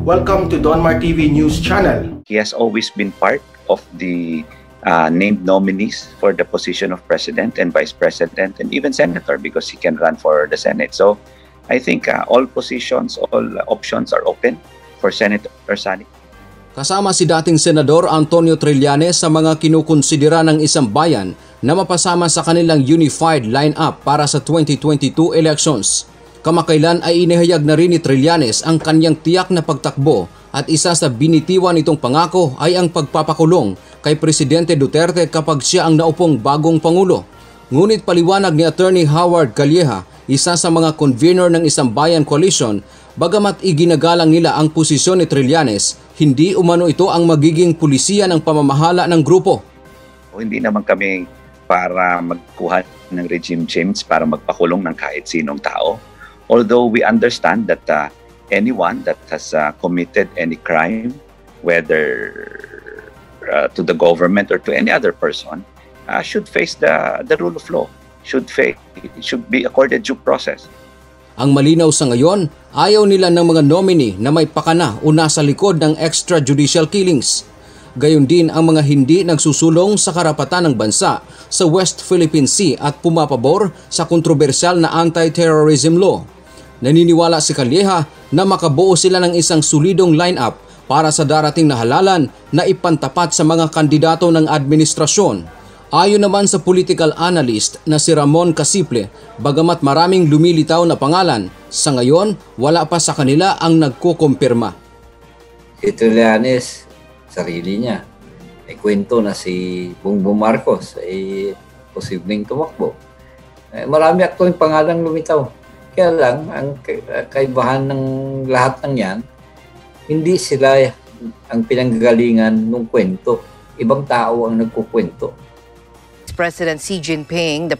Welcome to Donmar TV News Channel. He has always been part of the named nominees for the position of President and Vice President and even Senator because he can run for the Senate. So I think all positions, all options are open for Senator Sani. Kasama si dating Senador Antonio Trillanes sa mga kinukonsidera ng isang bayan na mapasama sa kanilang unified lineup para sa 2022 elections. Kamakailan ay inihayag na rin ni Trillanes ang kanyang tiyak na pagtakbo at isa sa binitiwan nitong pangako ay ang pagpapakulong kay Presidente Duterte kapag siya ang naupong bagong Pangulo. Ngunit paliwanag ni Attorney Howard Calleja, isa sa mga convener ng Isang Bayan Coalition, bagamat iginagalang nila ang posisyon ni Trillanes, hindi umano ito ang magiging pulisiya ng pamamahala ng grupo. Hindi naman kami para magkuha ng regime change para magpakulong ng kahit sinong tao. Although we understand that anyone that has committed any crime, whether to the government or to any other person, should face the rule of law, should be accorded due process. Ang malinaw sa ngayon, ayaw nila ng mga nominee na may pakana o nasa likod ng extrajudicial killings. Gayon din ang mga hindi nagsusulong sa karapatan ng bansa sa West Philippine Sea at pumapabor sa kontrobersyal na anti-terrorism law. Naniniwala si Calleja na makabuo sila ng isang solidong lineup para sa darating na halalan na ipantapat sa mga kandidato ng administrasyon. Ayon naman sa political analyst na si Ramon Casiple, bagamat maraming lumilitaw na pangalan, sa ngayon wala pa sa kanila ang nagkukumpirma. Si Trillanes, sarili niya, may kwento na si Bongbong Marcos ay posibleng tumakbo. Marami aktuang pangalang lumitaw. Kaya lang, ang kaibahan ng lahat ng yan, hindi sila ang pinanggagalingan ng kwento. Ibang tao ang nagkukwento. President Xi Jinping,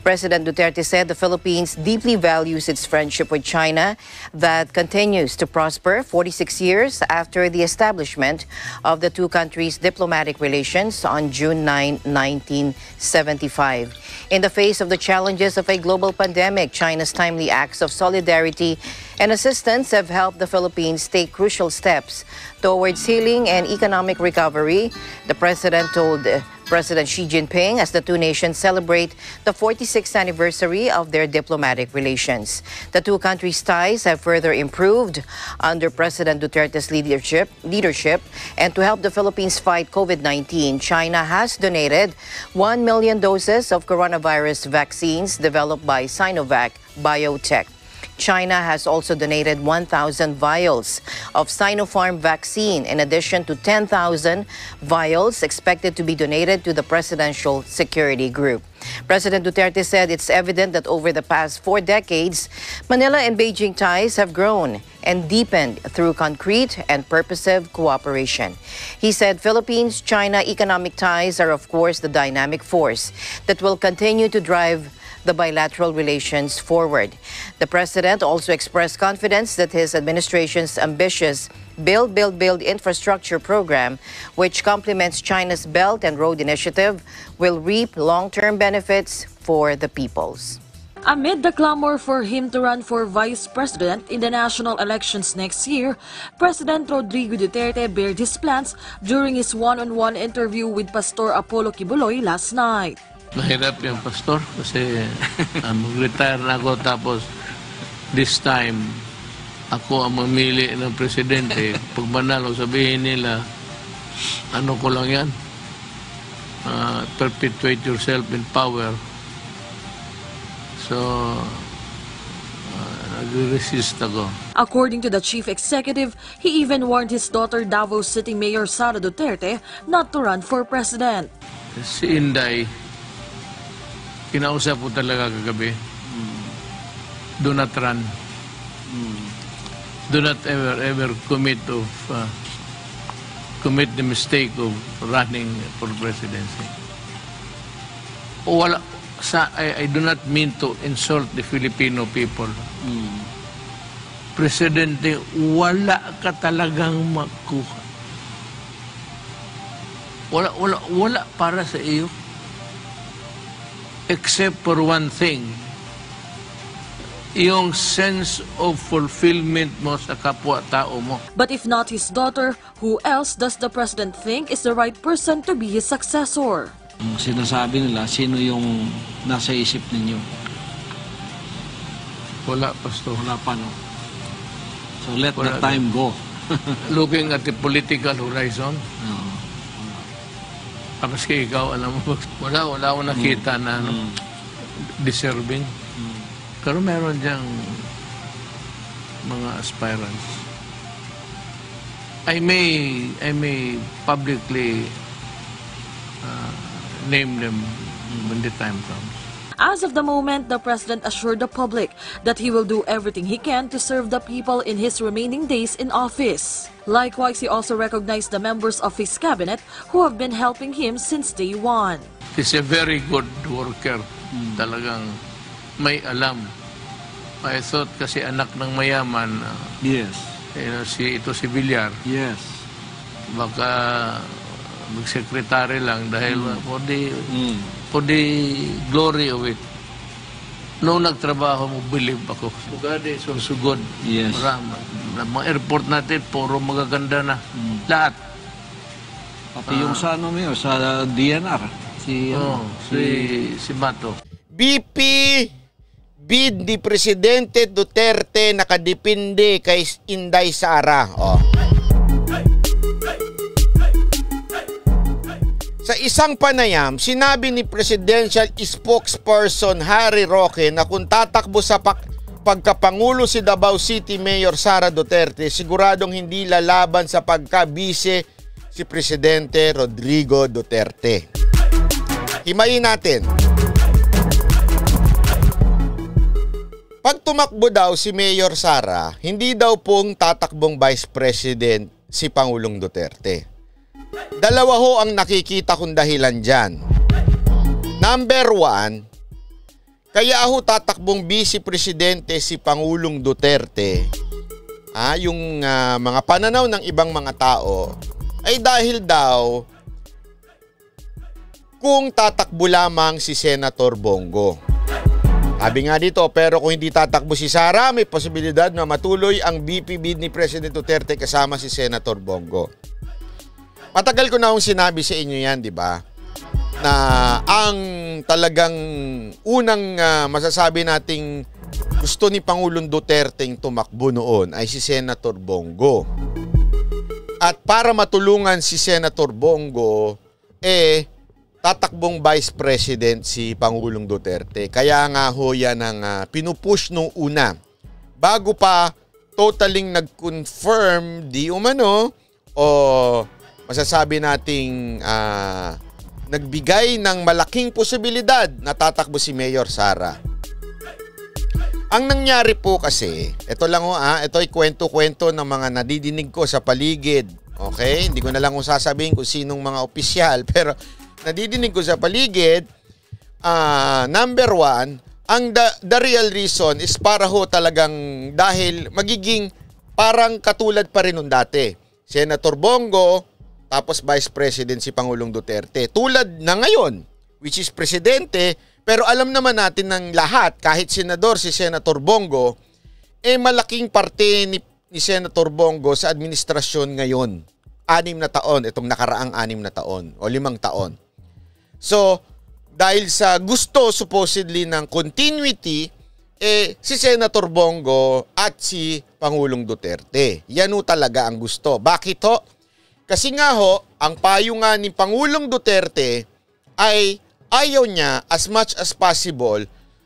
President Duterte said the Philippines deeply values its friendship with China that continues to prosper 46 years after the establishment of the two countries' diplomatic relations on June 9, 1975. In the face of the challenges of a global pandemic, China's timely acts of solidarity and assistance have helped the Philippines take crucial steps towards healing and economic recovery. The President told President Xi Jinping as the two nations celebrate the 46th anniversary of their diplomatic relations. The two countries' ties have further improved under President Duterte's leadership, and to help the Philippines fight COVID-19, China has donated 1 million doses of coronavirus vaccines developed by Sinovac Biotech. China has also donated 1,000 vials of Sinopharm vaccine, in addition to 10,000 vials expected to be donated to the Presidential Security Group. President Duterte said it's evident that over the past 4 decades, Manila and Beijing ties have grown and deepened through concrete and purposive cooperation. He said Philippines-China economic ties are, of course, the dynamic force that will continue to drive the bilateral relations forward. The President also expressed confidence that his administration's ambitious Build infrastructure program, which complements China's Belt and Road Initiative, will reap long-term benefits for the peoples. Amid the clamor for him to run for vice president in the national elections next year, President Rodrigo Duterte bared his plans during his one-on-one interview with Pastor Apollo Kibuloy last night. Mahirap yung pastor kasi mag-retire na ako tapos this time ako ang mamili ng presidente. Pag manalo sabihin nila ano ko lang yan, perpetuate yourself in power. So nag-resist ako. According to the chief executive, he even warned his daughter Davao City Mayor Sara Duterte not to run for president. Si Inday, kinausap ko talaga kagabi. Do not run. Do not ever commit the mistake of running for presidency. I do not mean to insult the Filipino people. Presidente, wala ka talagang makuha. Wala para sa iyo. Except for one thing, yung sense of fulfillment mo sa kapwa-tao mo. But if not his daughter, who else does the president think is the right person to be his successor? Ang sinasabi nila, sino yung nasa isip ninyo? Wala, Pastor. Wala pa, no? So let the Wala. time go. Looking at the political horizon, No. maski ikaw, alam mo, wala akong nakita na deserving. Pero meron diyang mga aspirants. I may publicly name them when the time comes. As of the moment, the president assured the public that he will do everything he can to serve the people in his remaining days in office. Likewise, he also recognized the members of his cabinet who have been helping him since day one. He's a very good worker. Talagang may alam. I thought kasi anak ng mayaman, Yes. ito si Villar, Yes. baka mag-secretary lang dahil for the glory of it. Noong nagtrabaho mo, believe ako. Bugade, susugod. Yes. Mga airport natin, puro magaganda na. Lahat. Pati yung sa ano mo yun, sa DNR. Si Mato. BP bid ni Presidente Duterte nakadepende kay Inday Sara. Sa isang panayam, sinabi ni Presidential Spokesperson Harry Roque na kung tatakbo sa pagkapangulo si Davao City Mayor Sara Duterte, siguradong hindi lalaban sa pagka-bise si Presidente Rodrigo Duterte. Himayin natin. Pag tumakbo daw si Mayor Sara, hindi daw pong tatakbong Vice President si Pangulong Duterte. Dalawa ho ang nakikita kong dahilan dyan. Number one, kaya ho tatakbong Vice Presidente si Pangulong Duterte, yung mga pananaw ng ibang mga tao, ay dahil daw kung tatakbo lamang si Senator Bongo. Sabi nga dito, pero kung hindi tatakbo si Sara, may posibilidad na matuloy ang VP bid ni President Duterte kasama si Senator Bongo. Matagal ko na akong sinabi sa inyo yan, di ba? Na ang talagang unang masasabi nating gusto ni Pangulong Duterte tumakbo noon ay si Senator Bongo. At para matulungan si Senator Bongo, tatakbong Vice President si Pangulong Duterte. Kaya nga ho yan ang pinupush nung una. Bago pa totaling nag-confirm di umano o masasabi nating nagbigay ng malaking posibilidad na tatakbo si Mayor Sara. Ang nangyari po kasi, ito lang ho ito ay kwento-kwento ng mga nadidinig ko sa paligid. Okay? Hindi ko na lang kung sasabihin kung sinong mga opisyal, pero nadidinig ko sa paligid, number one, the real reason is para ho talagang dahil magiging parang katulad pa rin nung dati. Senator Bongo, tapos Vice President si Pangulong Duterte. Tulad na ngayon, which is Presidente, pero alam naman natin ng lahat, kahit senador si Senator Bongo, malaking parte ni Senator Bongo sa administrasyon ngayon. 6 na taon, itong nakaraang 6 na taon o 5 taon. So, dahil sa gusto supposedly ng continuity, si Senator Bongo at si Pangulong Duterte. Yan ho talaga ang gusto. Bakit ho? Kasi nga ho, ang payo nga ni Pangulong Duterte ay ayaw niya as much as possible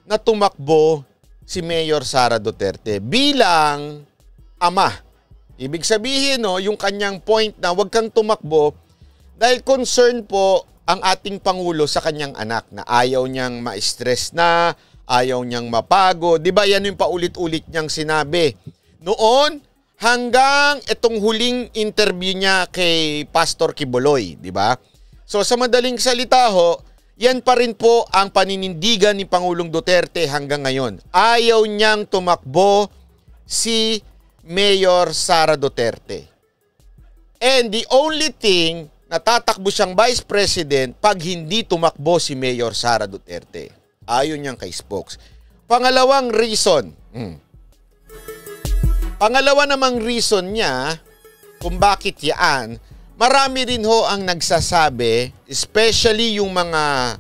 na tumakbo si Mayor Sara Duterte bilang ama. Ibig sabihin, yung kanyang point na huwag kang tumakbo dahil concern po ang ating Pangulo sa kanyang anak na ayaw niyang ma-stress na, ayaw niyang mapago. Diba yan yung paulit-ulit niyang sinabi noon hanggang itong huling interview niya kay Pastor Kibuloy. Diba? So sa madaling salita ho, yan pa rin po ang paninindigan ni Pangulong Duterte hanggang ngayon. Ayaw niyang tumakbo si Mayor Sara Duterte. And the only thing natatakbo siyang Vice President pag hindi tumakbo si Mayor Sara Duterte. Ayon niyang kay Spokes. Pangalawang reason, Pangalawa namang reason niya kung bakit yan, marami rin ho ang nagsasabi, especially yung mga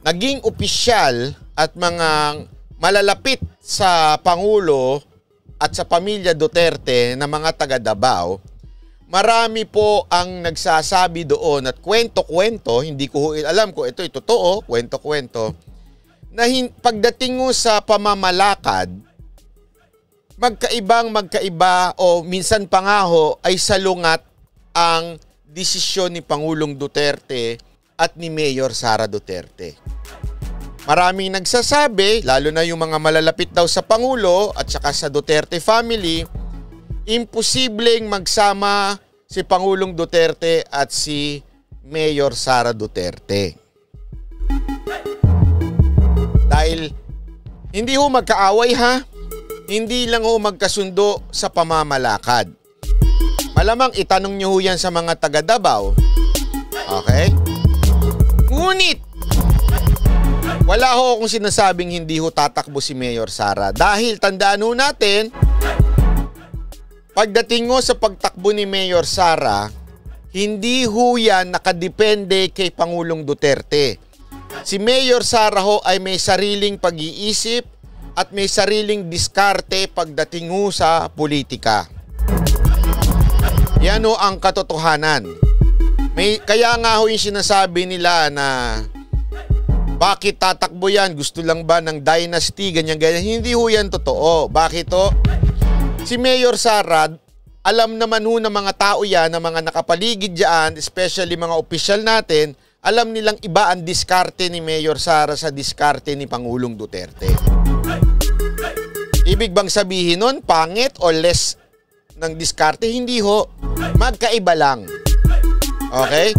naging opisyal at mga malalapit sa Pangulo at sa pamilya Duterte na mga taga Davao, marami po ang nagsasabi doon at kwento-kwento, hindi ko alam kung ito'y totoo, kwento-kwento, na pagdating mo sa pamamalakad, magkaiba o minsan pa nga ho ay salungat ang desisyon ni Pangulong Duterte at ni Mayor Sara Duterte. Maraming nagsasabi, lalo na yung mga malalapit daw sa Pangulo at saka sa Duterte family, imposibleng magsama si Pangulong Duterte at si Mayor Sara Duterte. Dahil hindi ho magkaaway ha, hindi lang ho magkasundo sa pamamalakad. Malamang itanong nyo ho yan sa mga taga Davao. Okay? Ngunit, wala ho akong sinasabing hindi ho tatakbo si Mayor Sara. Dahil tandaan ho natin, pagdating ho sa pagtakbo ni Mayor Sara, hindi ho yan nakadepende kay Pangulong Duterte. Si Mayor Sara ho ay may sariling pag-iisip at may sariling diskarte pagdating ho sa politika. Yan ho ang katotohanan. Kaya nga ho yung sinasabi nila na bakit tatakbo yan? Gusto lang ba ng dynasty? Ganyan-ganyan. Hindi ho yan totoo. Bakit ho? Si Mayor Sara, alam naman ho ng mga tao yan, ng mga nakapaligid dyan, especially mga opisyal natin, alam nilang iba ang diskarte ni Mayor Sara sa diskarte ni Pangulong Duterte. Ibig bang sabihin nun, pangit o less ng diskarte? Hindi ho. Magkaiba lang. Okay?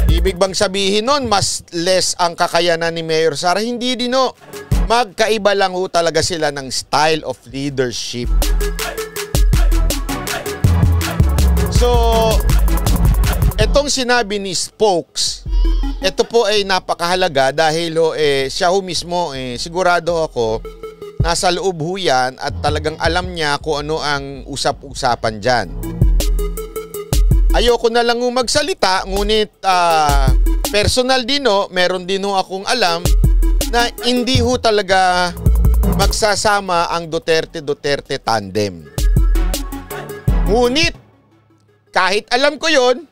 Ibig bang sabihin nun, mas less ang kakayanan ni Mayor Sara? Hindi din ho. Magkaiba lang ho talaga sila ng style of leadership. So, etong sinabi ni Spokes, ito po ay napakahalaga dahil siya ho mismo, sigurado ako, nasa loob ho yan at talagang alam niya kung ano ang usap-usapan dyan. Ayoko na lang magsalita, ngunit personal din ho, meron din ho akong alam na hindi ho talaga magsasama ang Duterte-Duterte tandem. Ngunit, kahit alam ko yon,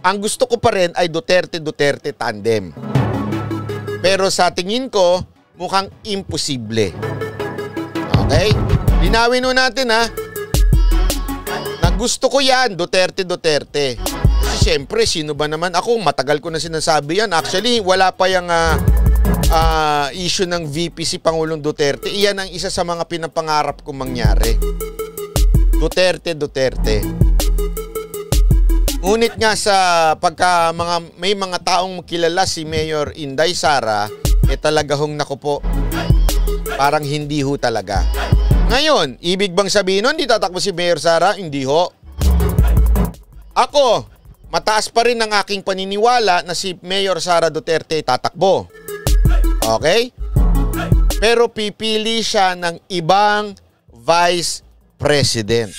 ang gusto ko pa rin ay Duterte-Duterte tandem. Pero sa tingin ko, mukhang imposible. Okay? Linawin ho natin ha. Gusto ko yan, Duterte-Duterte. Kasi syempre, sino ba naman ako? Matagal ko na sinasabi yan. Actually, wala pa yung issue ng VP si Pangulong Duterte. Iyan ang isa sa mga pinapangarap kong mangyari. Duterte-Duterte. Ngunit nga sa pagka may mga taong kilala si Mayor Inday Sara, talaga hong naku po, parang hindi ho talaga. Ngayon, ibig bang sabihin nun, hindi tatakbo si Mayor Sara? Hindi ho. Ako, mataas pa rin ang aking paniniwala na si Mayor Sara Duterte tatakbo. Okay? Pero pipili siya ng ibang Vice President.